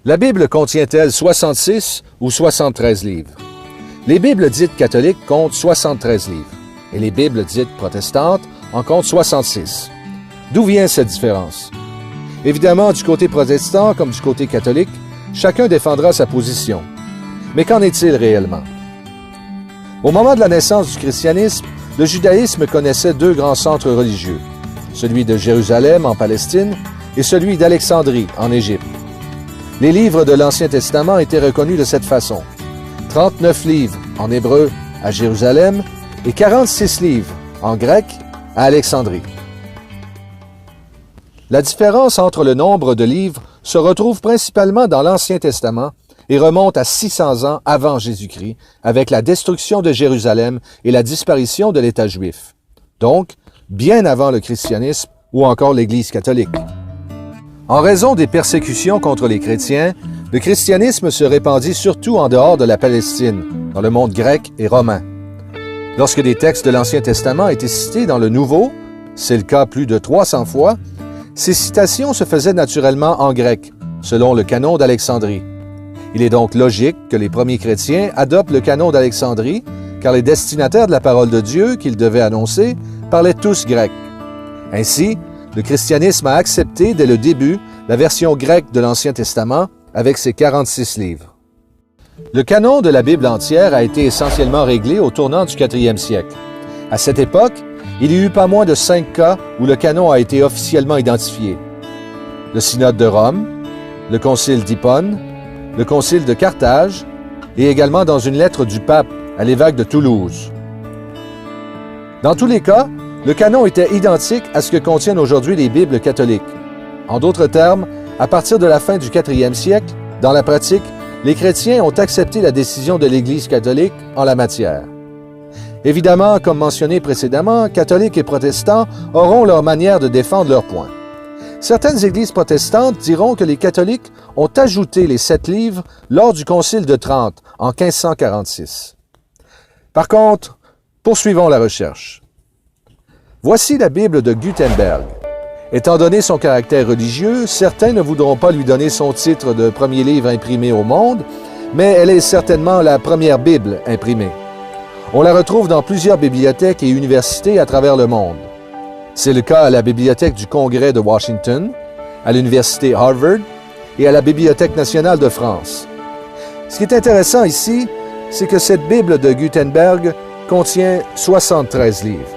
La Bible contient-elle 66 ou 73 livres? Les Bibles dites catholiques comptent 73 livres et les Bibles dites protestantes en comptent 66. D'où vient cette différence? Évidemment, du côté protestant comme du côté catholique, chacun défendra sa position. Mais qu'en est-il réellement? Au moment de la naissance du christianisme, le judaïsme connaissait deux grands centres religieux, celui de Jérusalem en Palestine et celui d'Alexandrie en Égypte. Les livres de l'Ancien Testament étaient reconnus de cette façon. 39 livres en hébreu à Jérusalem et 46 livres en grec à Alexandrie. La différence entre le nombre de livres se retrouve principalement dans l'Ancien Testament et remonte à 600 ans avant Jésus-Christ avec la destruction de Jérusalem et la disparition de l'État juif. Donc, bien avant le christianisme ou encore l'Église catholique. En raison des persécutions contre les chrétiens, le christianisme se répandit surtout en dehors de la Palestine, dans le monde grec et romain. Lorsque des textes de l'Ancien Testament étaient cités dans le Nouveau, c'est le cas plus de 300 fois, ces citations se faisaient naturellement en grec, selon le canon d'Alexandrie. Il est donc logique que les premiers chrétiens adoptent le canon d'Alexandrie, car les destinataires de la parole de Dieu qu'ils devaient annoncer parlaient tous grec. Ainsi, le christianisme a accepté dès le début la version grecque de l'Ancien Testament avec ses 46 livres. Le canon de la Bible entière a été essentiellement réglé au tournant du 4e siècle. À cette époque, il y eut pas moins de 5 cas où le canon a été officiellement identifié. Le synode de Rome, le concile d'Hippone, le concile de Carthage et également dans une lettre du pape à l'évêque de Toulouse. Dans tous les cas, le canon était identique à ce que contiennent aujourd'hui les Bibles catholiques. En d'autres termes, à partir de la fin du 4e siècle, dans la pratique, les chrétiens ont accepté la décision de l'Église catholique en la matière. Évidemment, comme mentionné précédemment, catholiques et protestants auront leur manière de défendre leurs points. Certaines églises protestantes diront que les catholiques ont ajouté les 7 livres lors du Concile de Trente en 1546. Par contre, poursuivons la recherche. Voici la Bible de Gutenberg. Étant donné son caractère religieux, certains ne voudront pas lui donner son titre de premier livre imprimé au monde, mais elle est certainement la première Bible imprimée. On la retrouve dans plusieurs bibliothèques et universités à travers le monde. C'est le cas à la Bibliothèque du Congrès de Washington, à l'Université Harvard et à la Bibliothèque nationale de France. Ce qui est intéressant ici, c'est que cette Bible de Gutenberg contient 73 livres.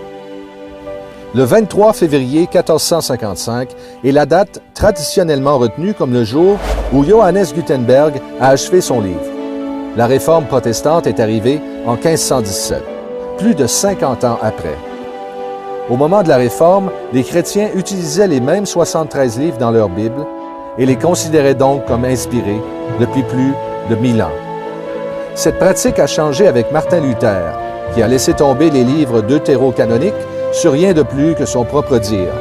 Le 23 février 1455 est la date traditionnellement retenue comme le jour où Johannes Gutenberg a achevé son livre. La réforme protestante est arrivée en 1517, plus de 50 ans après. Au moment de la réforme, les chrétiens utilisaient les mêmes 73 livres dans leur Bible et les considéraient donc comme inspirés depuis plus de 1000 ans. Cette pratique a changé avec Martin Luther, qui a laissé tomber les livres deutérocanoniques sur rien de plus que son propre dire.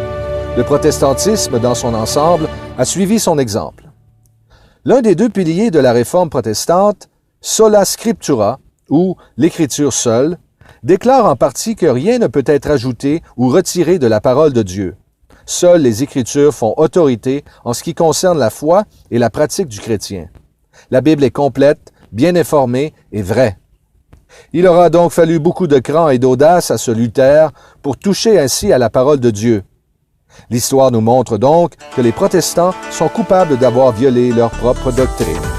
Le protestantisme, dans son ensemble, a suivi son exemple. L'un des deux piliers de la réforme protestante, Sola Scriptura, ou l'Écriture seule, déclare en partie que rien ne peut être ajouté ou retiré de la parole de Dieu. Seules les Écritures font autorité en ce qui concerne la foi et la pratique du chrétien. La Bible est complète, bien informée et vraie. Il aura donc fallu beaucoup de cran et d'audace à ce Luther pour toucher ainsi à la parole de Dieu. L'histoire nous montre donc que les protestants sont coupables d'avoir violé leur propre doctrine.